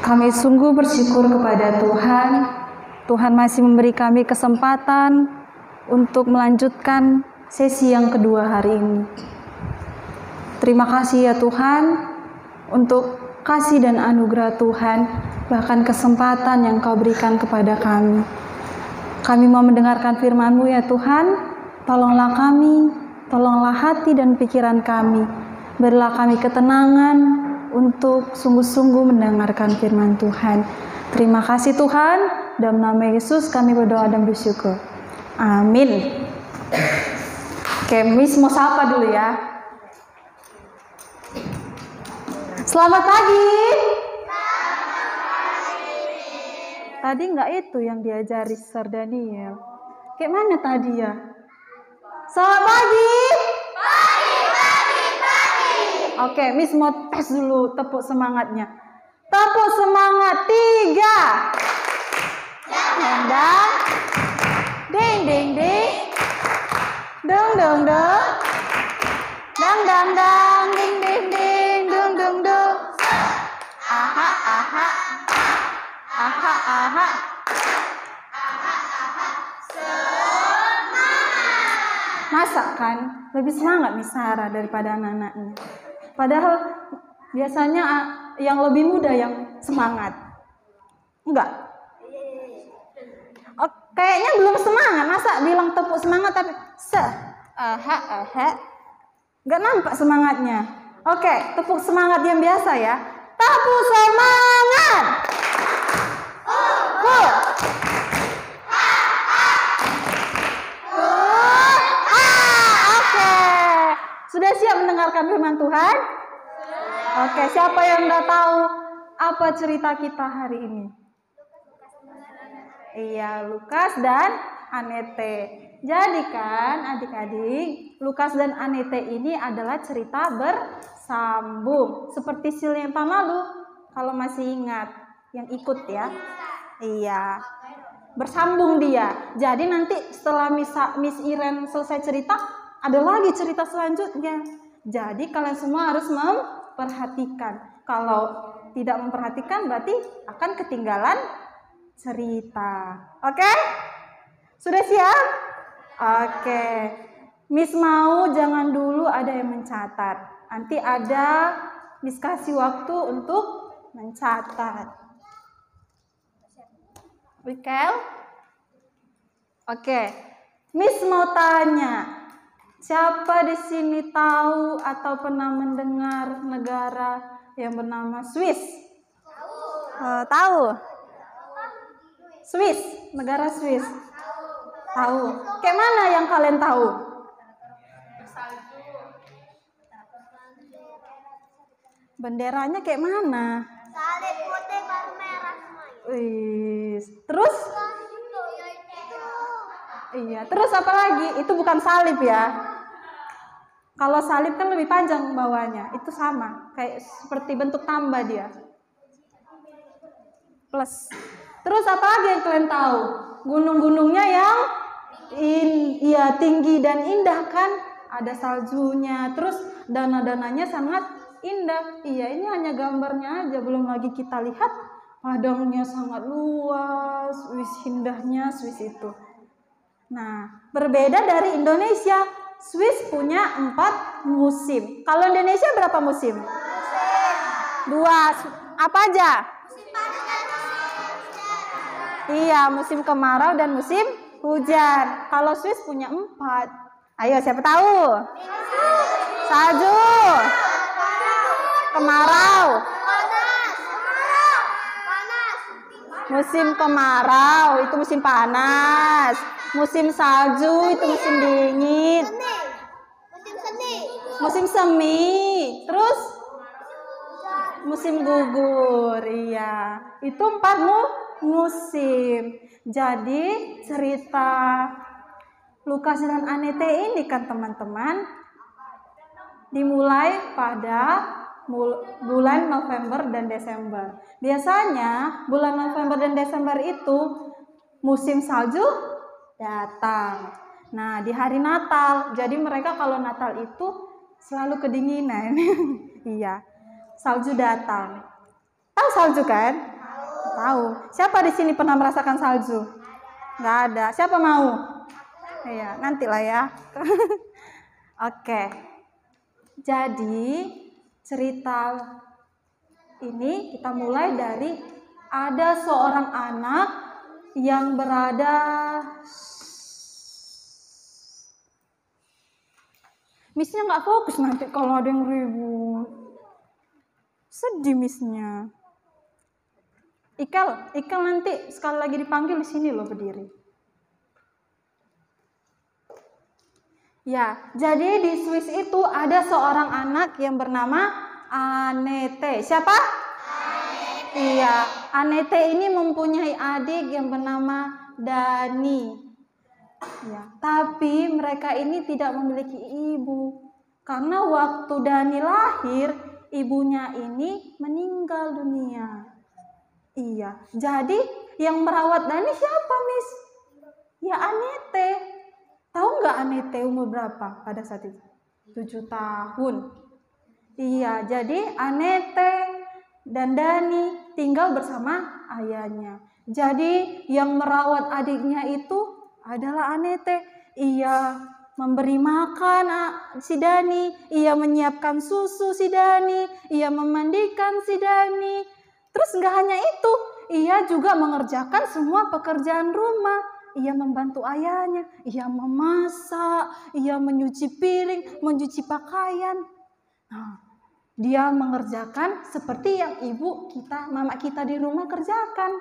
Kami sungguh bersyukur kepada Tuhan. Tuhan masih memberi kami kesempatan untuk melanjutkan sesi yang kedua hari ini. Terima kasih ya Tuhan untuk kasih dan anugerah Tuhan, bahkan kesempatan yang Kau berikan kepada kami. Kami mau mendengarkan firman-Mu ya Tuhan. Tolonglah kami, tolonglah hati dan pikiran kami. Berilah kami ketenangan untuk sungguh-sungguh mendengarkan firman Tuhan. Terima kasih Tuhan, dalam nama Yesus kami berdoa dan bersyukur. Amin. Oke, Miss mau sapa dulu ya. Selamat pagi. Tadi nggak itu yang diajari Sir Daniel. Kayak mana tadi ya? Selamat pagi. Oke, Miss mau tes dulu tepuk semangatnya. Tepuk semangat 3. Dang, ding ding ding, dong dong dong, dang dang dang, ding ding ding, dong dong dong. Aha aha, aha aha. Masa kan lebih semangat Miss Sarah daripada anak-anaknya. Padahal biasanya yang lebih muda yang semangat. Enggak? Oh, kayaknya belum semangat. Masa bilang tepuk semangat tapi aha. Enggak nampak semangatnya. Oke, tepuk semangat yang biasa ya. Tepuk semangat. Sudah siap mendengarkan firman Tuhan? Oke, siapa yang udah tahu apa cerita kita hari ini? Iya, Lukas dan Anete. Jadi kan adik-adik, Lukas dan Anete ini adalah cerita bersambung. Seperti sil yang tahun lalu, kalau masih ingat, yang ikut ya. Iya, bersambung dia. Jadi nanti setelah Miss Iren selesai cerita, ada lagi cerita selanjutnya. Jadi kalian semua harus memperhatikan. Kalau tidak memperhatikan berarti akan ketinggalan cerita. Oke? Sudah siap? Oke. Miss mau jangan dulu ada yang mencatat. Nanti ada Miss kasih waktu untuk mencatat. Michael? Oke. Miss mau tanya. Siapa di sini tahu atau pernah mendengar negara yang bernama Swiss? Tahu? Swiss, negara Swiss. Tahu. Kayak mana yang kalian tahu? Benderanya kayak mana? Salib putih baru merah semua. Terus? Iya, terus apa lagi? Itu bukan salib ya. Kalau salib kan lebih panjang bawahnya, itu sama, kayak seperti bentuk tambah dia. Plus. Terus apa lagi yang kalian tahu? Gunung-gunungnya yang tinggi dan indah kan? Ada saljunya, terus danau-dananya sangat indah. Iya, ini hanya gambarnya aja, belum lagi kita lihat padangnya sangat luas, indahnya Swiss itu. Nah, berbeda dari Indonesia. Swiss punya 4 musim. Kalau Indonesia berapa musim? 2. Apa aja? Iya, musim kemarau dan musim hujan. Kalau Swiss punya 4. Ayo, siapa tahu? Salju. Kemarau. Musim kemarau itu musim panas. Musim salju itu musim dingin. Musim semi. Terus musim gugur. Iya. Itu 4 musim. Jadi cerita Lukas dan Anete ini kan teman-teman dimulai pada bulan November dan Desember. Biasanya bulan November dan Desember itu musim salju datang. Nah, di hari Natal, jadi mereka kalau Natal itu selalu kedinginan. Iya, salju datang. Tahu salju kan? Tahu. Siapa di sini pernah merasakan salju? Nggak ada. Siapa mau? Iya, nantilah ya. Oke. Jadi cerita ini kita mulai dari ada seorang anak yang berada. Misnya nggak fokus nanti kalau ada yang ribut. Sedih misnya. Ikel nanti sekali lagi dipanggil di sini loh berdiri. Ya, jadi di Swiss itu ada seorang anak yang bernama Annette. Siapa? Annette. Iya, Annette ini mempunyai adik yang bernama Dani. Ya, tapi mereka ini tidak memiliki ibu. Karena waktu Dani lahir, ibunya ini meninggal dunia. Iya, jadi yang merawat Dani siapa, Miss? Ya Annette. Tahu nggak Annette umur berapa pada saat itu? 7 tahun. Iya, jadi Annette dan Dani tinggal bersama ayahnya. Jadi yang merawat adiknya itu adalah Annette. Ia memberi makan si Dani, ia menyiapkan susu si Dani, ia memandikan si Dani. Terus nggak hanya itu, ia juga mengerjakan semua pekerjaan rumah. Ia membantu ayahnya, ia memasak, ia menyuci piring, mencuci pakaian. Nah, dia mengerjakan seperti yang ibu kita, mama kita di rumah kerjakan.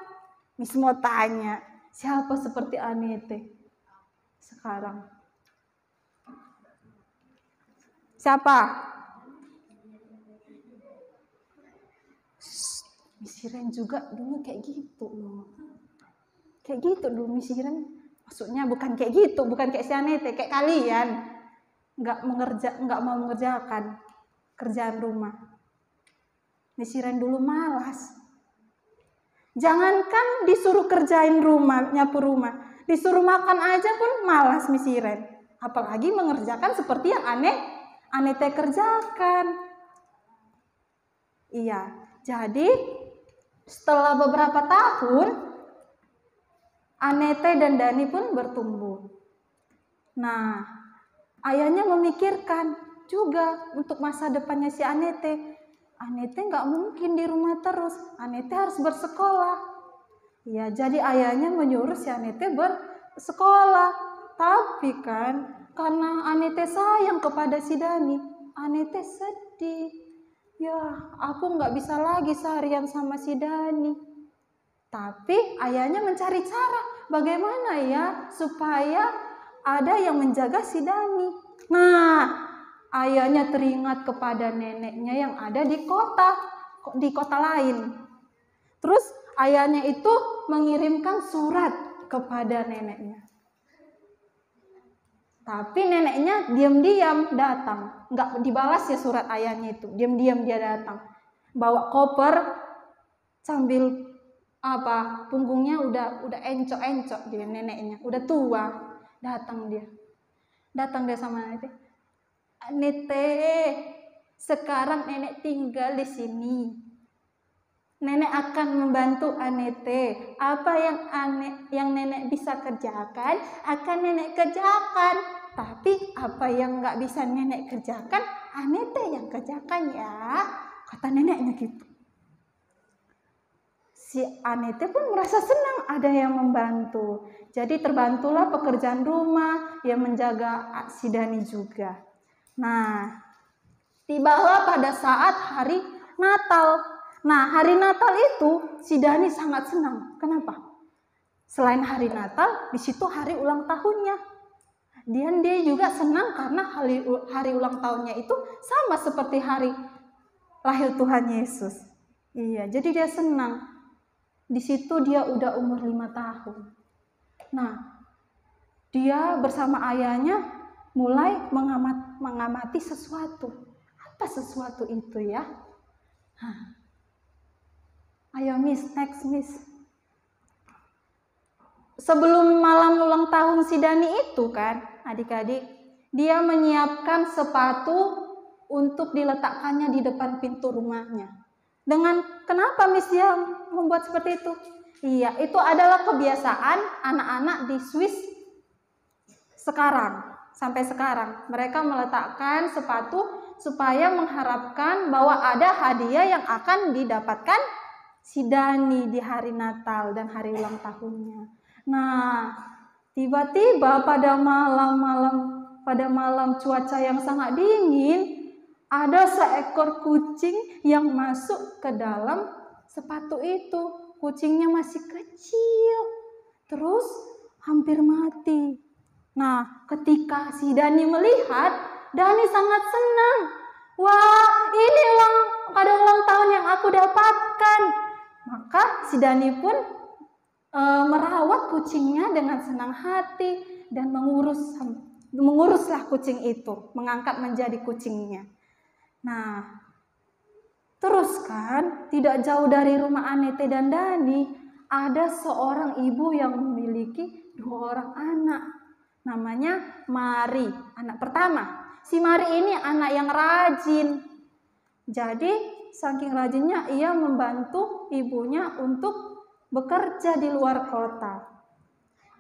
Miss mau tanya, siapa seperti Annette sekarang? Siapa? Miss Iren juga dulu kayak gitu loh. Kayak gitu dulu Miss Iren. Maksudnya bukan kayak gitu, bukan kayak si Annette, kayak kalian. Nggak mau mengerjakan kerjaan rumah. Miss Iren dulu malas. Jangankan disuruh kerjain rumah, nyapu rumah, disuruh makan aja pun malas Miss Iren. Apalagi mengerjakan seperti yang Annette kerjakan. Iya, jadi setelah beberapa tahun Annette dan Dani pun bertumbuh. Nah, ayahnya memikirkan juga untuk masa depannya si Annette. Annette nggak mungkin di rumah terus. Annette harus bersekolah. Ya, jadi ayahnya menyuruh si Annette bersekolah. Tapi kan, karena Annette sayang kepada si Dani, Annette sedih. Ya, aku nggak bisa lagi seharian sama si Dani. Tapi ayahnya mencari cara bagaimana ya supaya ada yang menjaga si Dani. Nah, ayahnya teringat kepada neneknya yang ada di kota lain. Terus ayahnya itu mengirimkan surat kepada neneknya. Tapi neneknya diam-diam datang, nggak dibalas ya surat ayahnya itu. Diam-diam dia datang, bawa koper sambil punggungnya udah encok-encok dia neneknya, udah tua. Datang dia sama Annette. Annette, sekarang nenek tinggal di sini. Nenek akan membantu Annette. Apa yang nenek bisa kerjakan akan nenek kerjakan. Tapi apa yang nggak bisa nenek kerjakan, Annette yang kerjakan ya. Kata neneknya gitu. Si Annette pun merasa senang ada yang membantu. Jadi terbantulah pekerjaan rumah yang menjaga si Dani juga. Nah, tibalah pada saat hari Natal. Nah, hari Natal itu si Dani sangat senang. Kenapa? Selain hari Natal, di situ hari ulang tahunnya. Dan dia juga senang karena hari ulang tahunnya itu sama seperti hari lahir Tuhan Yesus. Iya, jadi dia senang. Di situ dia udah umur 5 tahun. Nah, dia bersama ayahnya mulai mengamati sesuatu. Apa sesuatu itu ya? Ayo Miss, next Miss. Sebelum malam ulang tahun si Dani itu kan, adik-adik, dia menyiapkan sepatu untuk diletakkannya di depan pintu rumahnya. Dengan kenapa Miss dia membuat seperti itu? Iya, itu adalah kebiasaan anak-anak di Swiss sekarang. Sampai sekarang mereka meletakkan sepatu supaya mengharapkan bahwa ada hadiah yang akan didapatkan si Dani di hari Natal dan hari ulang tahunnya. Nah, tiba-tiba pada malam cuaca yang sangat dingin, ada seekor kucing yang masuk ke dalam sepatu itu. Kucingnya masih kecil, terus hampir mati. Nah, ketika si Dani melihat, Dani sangat senang. Wah, ini pada ulang tahun yang aku dapatkan. Maka si Dani pun merawat kucingnya dengan senang hati dan menguruslah kucing itu, mengangkat menjadi kucingnya. Nah, terus kan tidak jauh dari rumah Anete dan Dani ada seorang ibu yang memiliki 2 orang anak. Namanya Mari, anak pertama. Si Mari ini anak yang rajin. Jadi saking rajinnya ia membantu ibunya untuk bekerja di luar kota.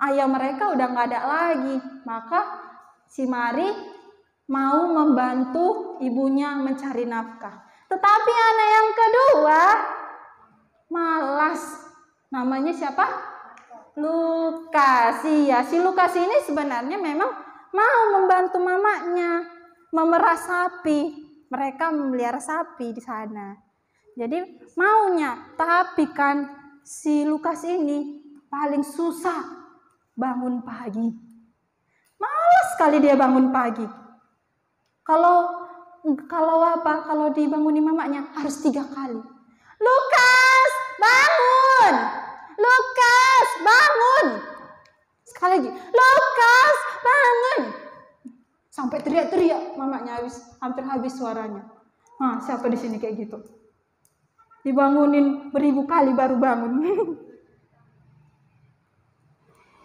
Ayah mereka udah nggak ada lagi, maka si Mari mau membantu ibunya mencari nafkah. Tetapi anak yang kedua malas. Namanya siapa? Lukas. Iya, si Lukas ini sebenarnya memang mau membantu mamanya memerah sapi. Mereka memelihara sapi di sana. Jadi maunya, tapi kan si Lukas ini paling susah bangun pagi. Malas sekali dia bangun pagi. Kalau dibangunin mamanya harus 3 kali. Lukas, bangun! Lukas, bangun! Sekali lagi, Lukas, bangun! Sampai teriak-teriak mamanya hampir habis suaranya. Nah, siapa di sini kayak gitu? Dibangunin beribu kali baru bangun.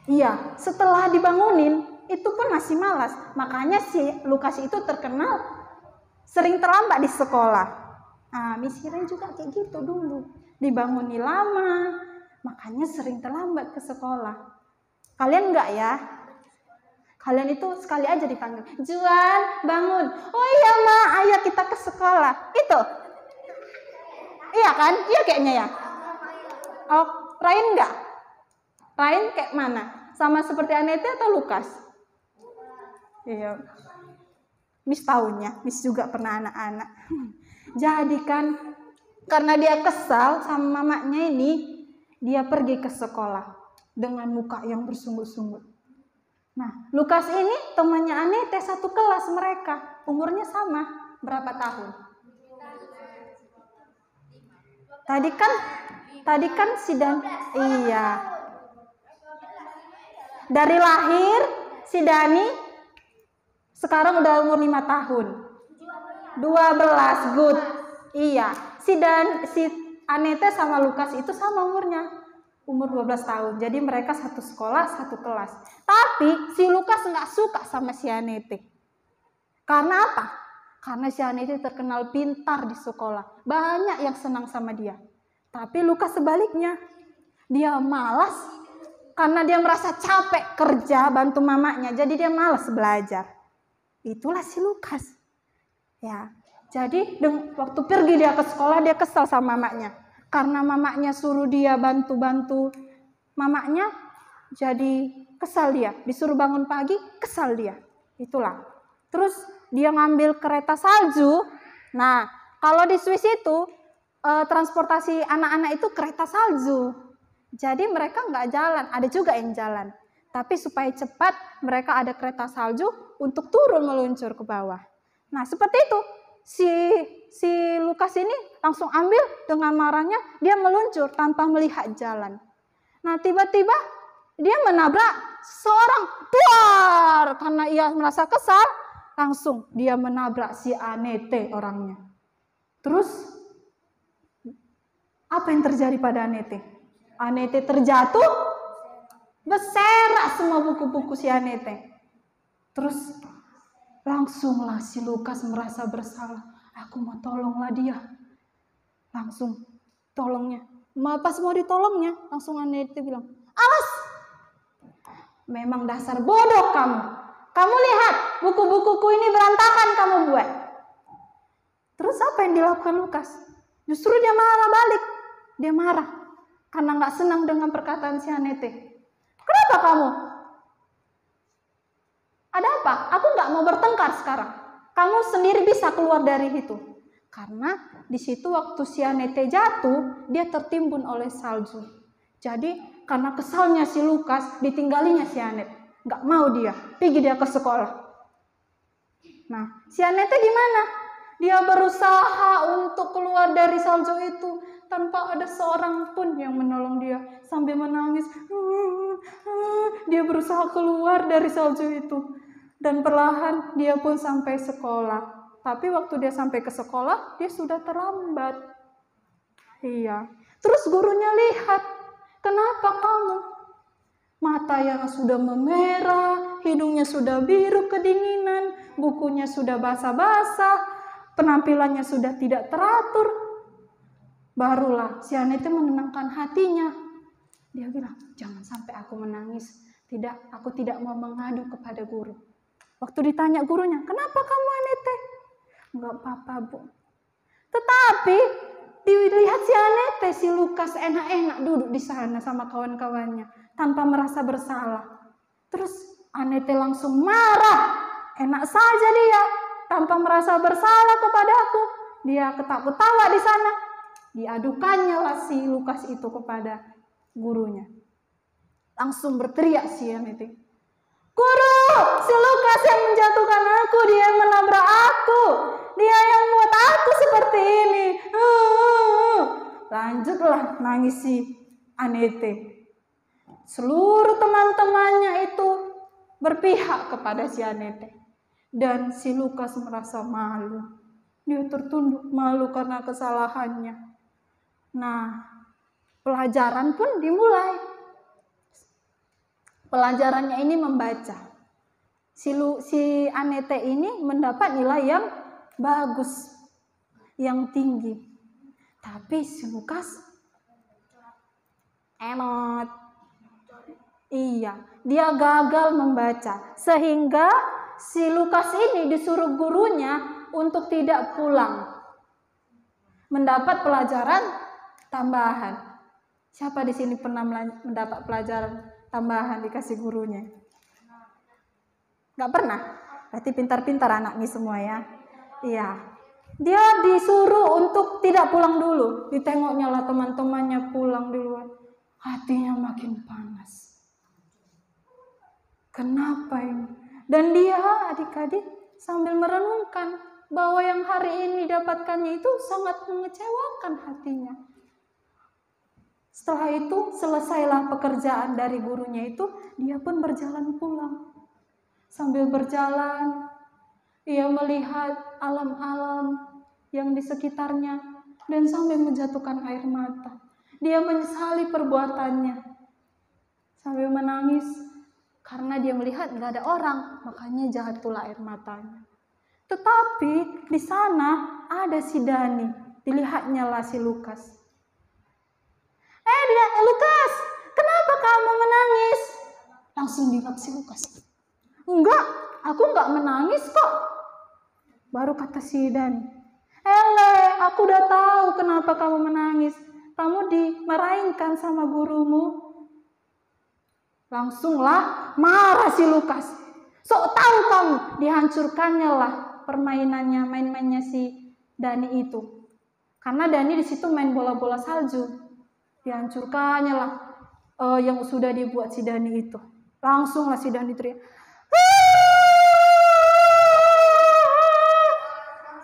Iya, setelah dibangunin itu pun masih malas. Makanya si Lukas itu terkenal sering terlambat di sekolah. Nah, Miss Hiren juga kayak gitu dulu. Dibangunin lama, makanya sering terlambat ke sekolah. Kalian enggak ya? Kalian itu sekali aja dipanggil, Juan, bangun. Oh iya Ma, ayo kita ke sekolah. Itu. Iya kan? Iya kayaknya ya. Oh, Rain enggak? Rain kayak mana? Sama seperti Anete atau Lukas? Iya. Miss tahunya, Miss juga pernah anak-anak. Jadi kan, karena dia kesal sama mamanya ini, dia pergi ke sekolah dengan muka yang bersungguh-sungguh. Nah, Lukas ini temannya Anete satu kelas mereka. Umurnya sama, berapa tahun? Tadi kan si Dan, iya. Dari lahir si Dani sekarang udah umur 5 tahun. 12, good. Iya, si Anete sama Lukas itu sama umurnya. Umur 12 tahun. Jadi mereka satu sekolah, satu kelas. Tapi si Lukas nggak suka sama si Anete. Karena apa? Karena si Anete terkenal pintar di sekolah. Banyak yang senang sama dia. Tapi Lukas sebaliknya. Dia malas karena dia merasa capek kerja bantu mamanya. Jadi dia malas belajar. Itulah si Lukas. Ya. Jadi waktu pergi dia ke sekolah dia kesal sama mamanya. Karena mamanya suruh dia bantu-bantu mamanya, jadi kesal dia. Disuruh bangun pagi, kesal dia. Itulah. Terus dia ngambil kereta salju. Nah, kalau di Swiss itu transportasi anak-anak itu kereta salju. Jadi mereka nggak jalan, ada juga yang jalan. Tapi supaya cepat, mereka ada kereta salju untuk turun meluncur ke bawah. Nah, seperti itu. Si Lukas ini langsung ambil dengan marahnya, dia meluncur tanpa melihat jalan. Nah, tiba-tiba dia menabrak seorang, duar, karena ia merasa kesal, langsung dia menabrak si Anete orangnya. Terus apa yang terjadi pada Anete? Anete terjatuh, berserak semua buku-buku si Anete. Terus langsunglah si Lukas merasa bersalah. Aku mau tolonglah dia. Langsung tolongnya. Pas mau ditolongnya, langsung Anete bilang, awas, memang dasar bodoh kamu. Kamu lihat, buku-bukuku ini berantakan kamu buat. Terus apa yang dilakukan Lukas? Justru dia marah balik. Dia marah karena nggak senang dengan perkataan si Anete. Kenapa kamu? Ada apa? Aku nggak mau bertengkar sekarang. Kamu sendiri bisa keluar dari itu. Karena di situ waktu si Anete jatuh, dia tertimbun oleh salju. Jadi karena kesalnya si Lukas, ditinggalinya si Anet. Nggak mau dia, pergi dia ke sekolah. Nah, si Anete gimana? Dia berusaha untuk keluar dari salju itu tanpa ada seorang pun yang menolong dia. Sambil menangis, dia berusaha keluar dari salju itu. Dan perlahan dia pun sampai sekolah. Tapi waktu dia sampai ke sekolah, dia sudah terlambat. Iya. Terus gurunya lihat, kenapa kamu? Mata yang sudah memerah, hidungnya sudah biru kedinginan, bukunya sudah basah-basah, penampilannya sudah tidak teratur. Barulah si Anete menenangkan hatinya. Dia bilang, jangan sampai aku menangis. Tidak, aku tidak mau mengadu kepada guru. Waktu ditanya gurunya, kenapa kamu Anete? Enggak apa-apa, Bu. Tetapi dilihat si Anete, si Lukas enak-enak duduk di sana sama kawan-kawannya tanpa merasa bersalah. Terus Anete langsung marah. Enak saja dia tanpa merasa bersalah kepadaku. Dia ketawa-ketawa di sana. Diadukannya lah si Lukas itu kepada gurunya. Langsung berteriak si Anete. Guru, si Lukas yang menjatuhkan aku, dia yang menabrak aku, dia yang buat aku seperti ini. Lanjutlah nangis si Anete. Seluruh teman-temannya itu berpihak kepada si Anete. Dan si Lukas merasa malu. Dia tertunduk malu karena kesalahannya. Nah, pelajaran pun dimulai. Pelajarannya ini membaca. Si Anete ini mendapat nilai yang bagus, yang tinggi. Tapi si Lukas enot. Iya, dia gagal membaca. Sehingga si Lukas ini disuruh gurunya untuk tidak pulang. Mendapat pelajaran tambahan. Siapa di sini pernah mendapat pelajaran tambahan dikasih gurunya? Gak pernah? Berarti pintar-pintar anaknya semua ya. Iya. Dia disuruh untuk tidak pulang dulu. Ditengoknya lah teman-temannya pulang duluan. Hatinya makin panas. Kenapa ini? Dan dia adik-adik sambil merenungkan bahwa yang hari ini dapatkannya itu sangat mengecewakan hatinya. Setelah itu selesailah pekerjaan dari gurunya itu, dia pun berjalan pulang. Sambil berjalan, ia melihat alam-alam yang di sekitarnya dan sambil menjatuhkan air mata. Dia menyesali perbuatannya. Sambil menangis karena dia melihat nggak ada orang, makanya jatuhlah air matanya. Tetapi di sana ada si Dani, dilihatnya lah si Lukas. Lukas, kenapa kamu menangis? Langsung bilang si Lukas. Enggak, aku enggak menangis kok. Baru kata si Dani. Aku udah tahu kenapa kamu menangis. Kamu dimarahin kan sama gurumu. Langsunglah marah si Lukas. Sok tahu kamu, dihancurkannya lah permainannya, main-mainnya si Dani itu. Karena Dani di situ main bola-bola salju. Dihancurkannya lah yang sudah dibuat si Dani itu. Langsung lah si Dani teriak.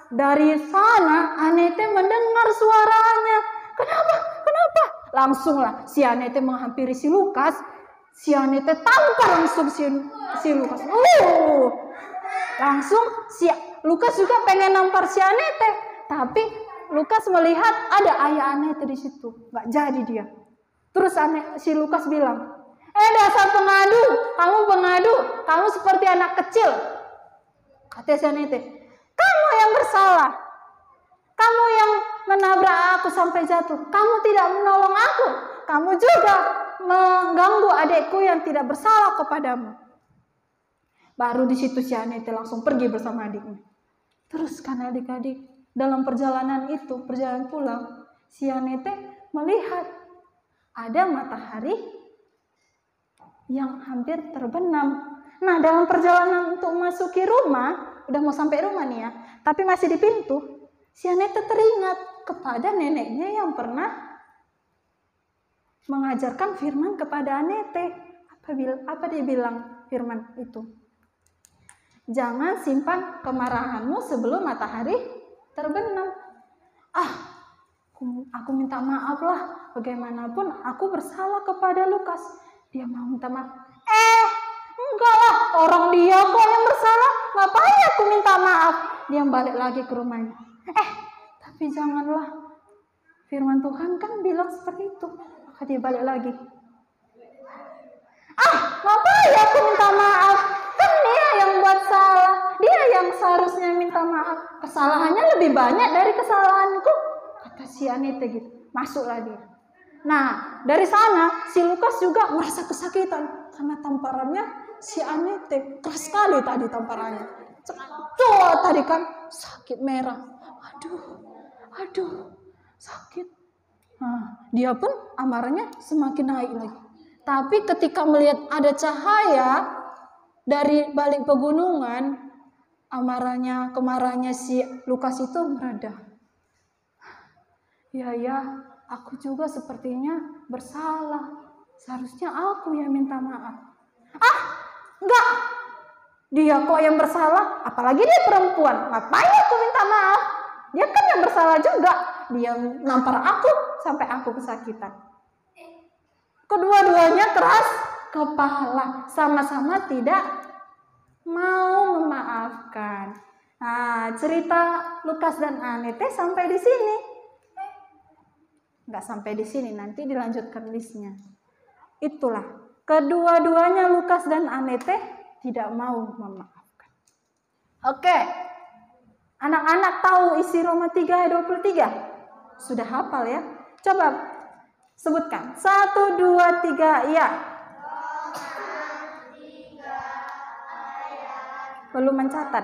Dari sana Anete mendengar suaranya. Kenapa? Langsung lah si Anete menghampiri si Lukas. Si Anete tampar langsung si Lukas. Langsung si Lukas juga pengen nampar si Anete. Tapi Lukas melihat ada ayah Anete di situ, nggak jadi dia. Terus si Lukas bilang, dasar pengadu, kamu seperti anak kecil. Kata si Anete, kamu yang bersalah, kamu yang menabrak aku sampai jatuh. Kamu tidak menolong aku. Kamu juga mengganggu adikku yang tidak bersalah kepadamu. Baru di situ si Anete langsung pergi bersama adiknya. Terus kan adik-adik, dalam perjalanan itu, perjalanan pulang, si Anete melihat ada matahari yang hampir terbenam. Nah, dalam perjalanan untuk memasuki rumah, udah mau sampai rumah nih ya, tapi masih di pintu, si Anete teringat kepada neneknya yang pernah mengajarkan firman kepada Anete. Apa dia bilang firman itu? Jangan simpan kemarahanmu sebelum matahari terbenam. Aku minta maaf lah. Bagaimanapun aku bersalah kepada Lukas. Dia mau minta maaf. Enggak lah. Orang dia kok yang bersalah. Ngapain aku minta maaf? Dia balik lagi ke rumahnya. Tapi janganlah. Firman Tuhan kan bilang seperti itu. Maka dia balik lagi. Ngapain aku minta maaf? Kan dia yang buat salah. Dia yang seharusnya minta maaf. Kesalahannya lebih banyak dari kesalahanku. Kata si Anete gitu. Masuklah dia. Nah, dari sana si Lukas juga merasa kesakitan. Karena tamparannya si Anete keras sekali tadi tamparannya. Tadi kan sakit merah. Aduh, sakit. Nah, dia pun amarahnya semakin naik lagi. Tapi ketika melihat ada cahaya dari balik pegunungan, kemarahannya si Lukas itu mereda. Ya, aku juga sepertinya bersalah. Seharusnya aku yang minta maaf. Enggak. Dia kok yang bersalah, apalagi dia perempuan. Ngapain aku minta maaf? Dia kan yang bersalah juga. Dia nampar aku sampai aku kesakitan. Kedua-duanya keras kepala, sama-sama tidak mau memaafkan. Nah, cerita Lukas dan Anete sampai di sini. Enggak sampai di sini, nanti dilanjutkan listnya. Itulah, kedua-duanya Lukas dan Anete tidak mau memaafkan. Oke. Anak-anak tahu isi Roma 3 ayat 23? Sudah hafal ya? Coba sebutkan. 1, 2, 3, ya. Belum mencatat.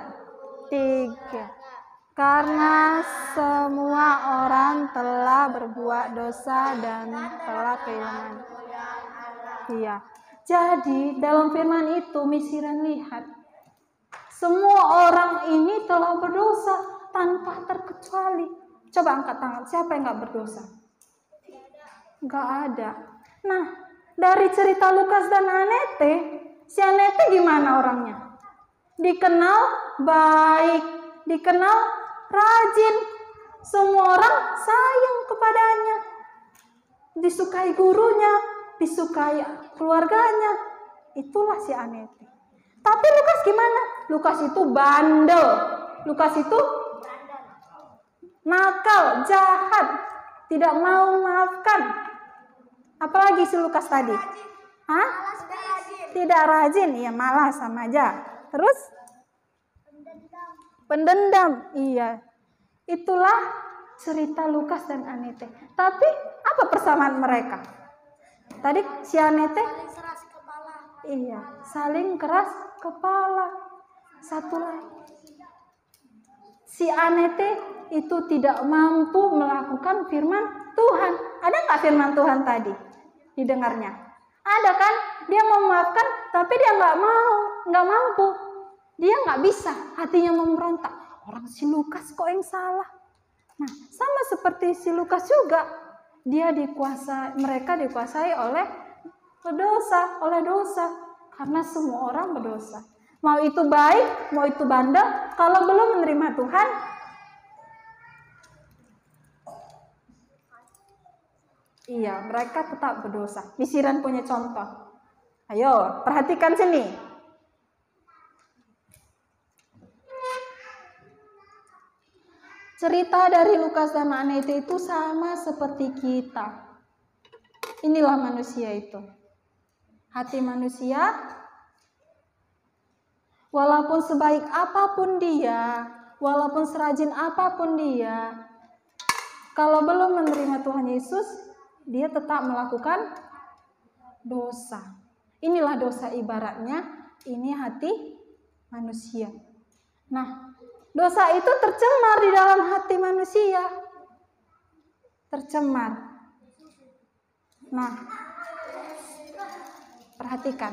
3. Karena semua orang telah berbuat dosa dan telah kehilangan. Iya. Jadi dalam firman itu misiran lihat. Semua orang ini telah berdosa tanpa terkecuali. Coba angkat tangan. Siapa yang gak berdosa? Gak ada. Nah, dari cerita Lukas dan Anete, si Anete gimana orangnya? Dikenal baik, dikenal rajin. Semua orang sayang kepadanya. Disukai gurunya, disukai keluarganya. Itulah si Anete. Tapi Lukas gimana? Lukas itu bandel. Lukas itu nakal, jahat, tidak mau memaafkan. Apalagi si Lukas tadi? Tidak rajin, ya malas sama aja. Terus? Pendendam, iya. Itulah cerita Lukas dan Anete. Tapi apa persamaan mereka? Tadi si Anete? Iya, saling keras kepala. Satu lagi. Si Anete itu tidak mampu melakukan firman Tuhan. Ada nggak firman Tuhan tadi? Didengarnya. Ada kan? Dia mau memaafkan, tapi dia nggak mampu. Dia nggak bisa, hatinya memberontak. Orang si Lukas kok yang salah? Nah, sama seperti si Lukas juga. Mereka dikuasai oleh dosa. Karena semua orang berdosa. Mau itu baik, mau itu bandel, kalau belum menerima Tuhan, iya, mereka tetap berdosa. Misiran punya contoh. Ayo, perhatikan sini. Cerita dari Lukas dan Anete itu sama seperti kita. Inilah manusia itu. Hati manusia, walaupun sebaik apapun dia, walaupun serajin apapun dia, Kalau belum menerima Tuhan Yesus, dia tetap melakukan dosa. Inilah dosa ibaratnya, ini hati manusia. Nah, dosa itu tercemar di dalam hati manusia. Tercemar. Nah, perhatikan.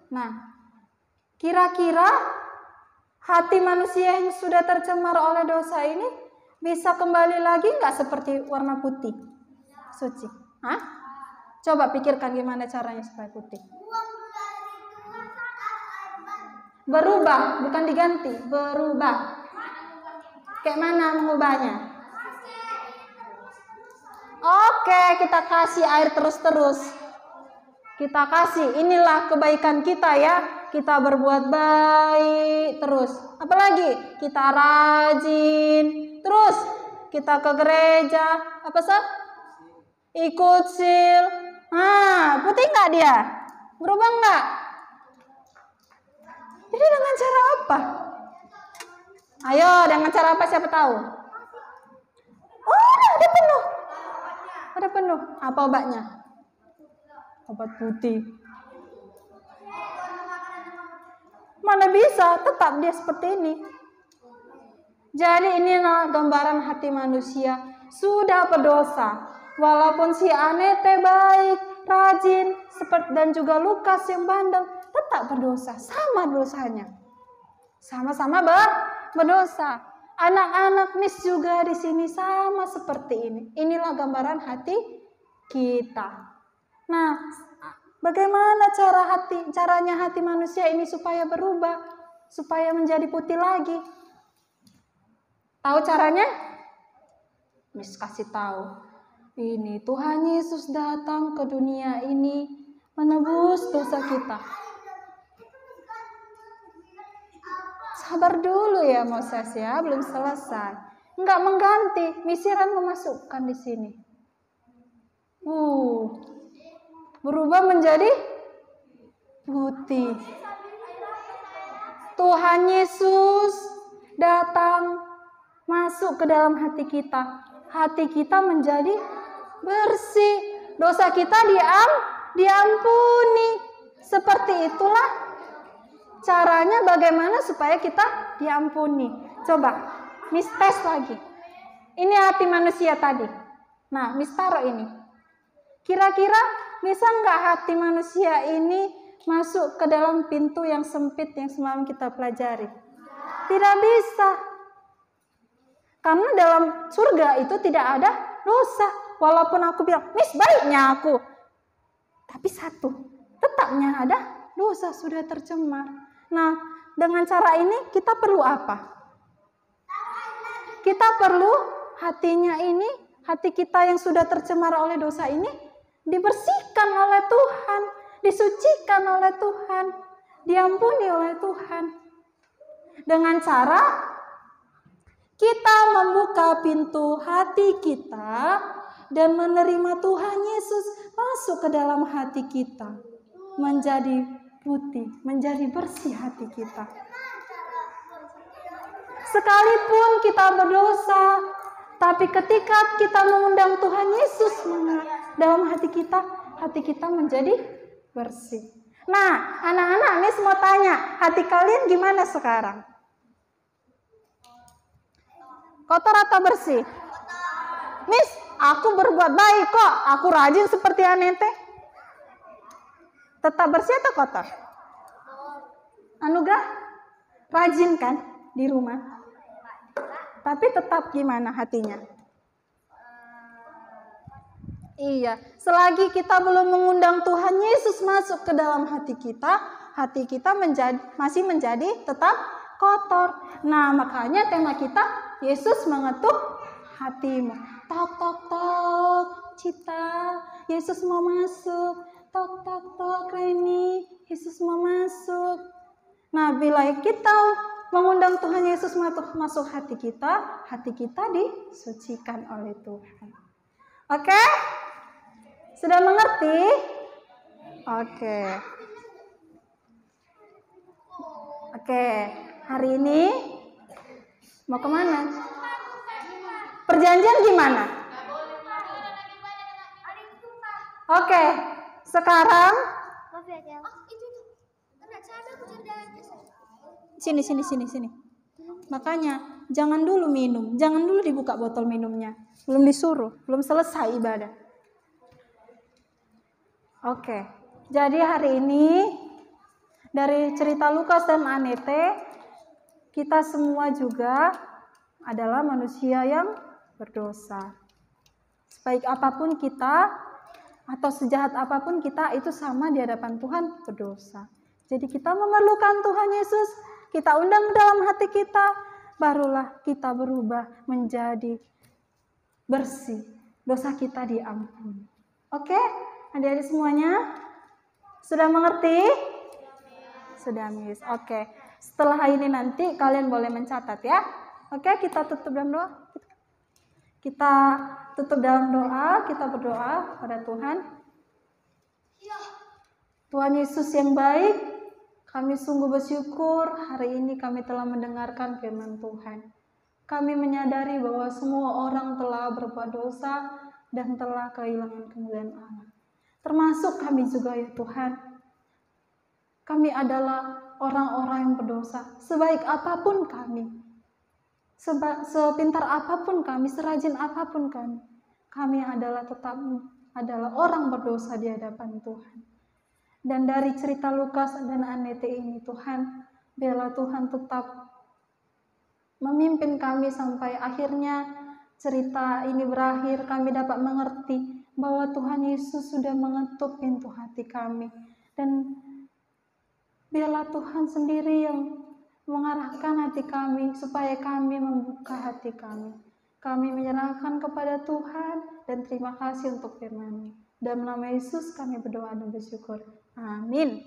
Nah, kira-kira hati manusia yang sudah tercemar oleh dosa ini bisa kembali lagi nggak seperti warna putih, suci? Hah? Coba pikirkan gimana caranya supaya putih. Berubah, bukan diganti, berubah. Kayak mana mengubahnya? Oke, kita kasih air terus-terus. Kita kasih, inilah kebaikan kita ya. Kita berbuat baik terus. Apalagi? Kita rajin. Terus kita ke gereja. Apa sih? Ikut sil. Nah, putih nggak dia? Berubah nggak? Jadi dengan cara apa? Ayo, dengan cara apa siapa tahu? Oh, ada penuh. Ada penuh. Apa obatnya? Obat putih. Mana bisa, tetap dia seperti ini. Jadi inilah gambaran hati manusia. Sudah berdosa. Walaupun si Anete baik, rajin, dan juga Lukas yang bandel, tetap berdosa. Sama dosanya. Sama-sama berdosa. Anak-anak Miss juga di sini sama seperti ini. Inilah gambaran hati kita. Nah, bagaimana caranya hati manusia ini supaya berubah, supaya menjadi putih lagi? Tahu caranya? Miss kasih tahu. Ini Tuhan Yesus datang ke dunia ini menebus dosa kita. Sabar dulu ya Moses ya, belum selesai. Enggak mengganti, misiran memasukkan di sini. Berubah menjadi putih. Tuhan Yesus datang masuk ke dalam hati kita. Hati kita menjadi bersih. Dosa kita diampuni. Seperti itulah caranya bagaimana supaya kita diampuni. Coba, Miss tes lagi. Ini hati manusia tadi. Nah, Miss taruh ini. Kira-kira bisa nggak hati manusia ini masuk ke dalam pintu yang sempit yang semalam kita pelajari? Tidak bisa. Karena dalam surga itu tidak ada dosa. Walaupun aku bilang, Miss baiknya aku. Tapi satu, tetapnya ada dosa sudah tercemar. Nah, dengan cara ini kita perlu apa? Kita perlu hatinya ini, hati kita yang sudah tercemar oleh dosa ini, dibersihkan oleh Tuhan, disucikan oleh Tuhan, diampuni oleh Tuhan. Dengan cara kita membuka pintu hati kita dan menerima Tuhan Yesus masuk ke dalam hati kita. Menjadi putih, menjadi bersih hati kita. Sekalipun kita berdosa, tapi ketika kita mengundang Tuhan Yesus dalam hati kita menjadi bersih. Nah, anak-anak, Miss mau tanya, hati kalian gimana sekarang? Kotor atau bersih? Miss, aku berbuat baik kok. Aku rajin seperti Anete. Tetap bersih atau kotor? Anugerah? Rajin kan di rumah? Tapi tetap gimana hatinya? Iya, selagi kita belum mengundang Tuhan Yesus masuk ke dalam hati kita masih menjadi tetap kotor. Nah, makanya tema kita Yesus mengetuk hatimu. Tok tok tok, Cita, Yesus mau masuk. Tok tok tok, Reni, Yesus mau masuk. Nah, bila kita mengundang Tuhan Yesus masuk hati kita disucikan oleh Tuhan. Oke? Sudah mengerti? Oke. Hari ini mau kemana? Perjanjian gimana? Oke, sekarang Maaf ya, Kel. Itu. Kena sana aku sini. Makanya jangan dulu minum, jangan dulu dibuka botol minumnya. Belum disuruh, belum selesai ibadah. Oke, jadi hari ini dari cerita Lukas dan Anete, kita semua juga adalah manusia yang berdosa. Sebaik apapun kita atau sejahat apapun kita, itu sama di hadapan Tuhan, berdosa. Jadi kita memerlukan Tuhan Yesus, kita undang dalam hati kita, barulah kita berubah menjadi bersih. Dosa kita diampuni. Oke? Adik-adik semuanya sudah mengerti? Sudah, Miss. Oke. Setelah ini nanti kalian boleh mencatat ya. Oke, kita tutup dalam doa. Kita tutup dalam doa, kita berdoa pada Tuhan. Tuhan Yesus yang baik, kami sungguh bersyukur hari ini kami telah mendengarkan firman Tuhan. Kami menyadari bahwa semua orang telah berbuat dosa dan telah kehilangan kemuliaan Allah. Termasuk kami juga ya Tuhan. Kami adalah orang-orang yang berdosa. Sebaik apapun kami, sepintar apapun kami, serajin apapun kami adalah tetap adalah orang berdosa di hadapan Tuhan. Dan dari cerita Lukas dan Anete ini Tuhan, biarlah Tuhan tetap memimpin kami sampai akhirnya cerita ini berakhir, kami dapat mengerti bahwa Tuhan Yesus sudah mengetuk pintu hati kami. Dan biarlah Tuhan sendiri yang mengarahkan hati kami supaya kami membuka hati kami. Kami menyerahkan kepada Tuhan dan terima kasih untuk firman-Nya. Dalam nama Yesus kami berdoa dan bersyukur. Amin.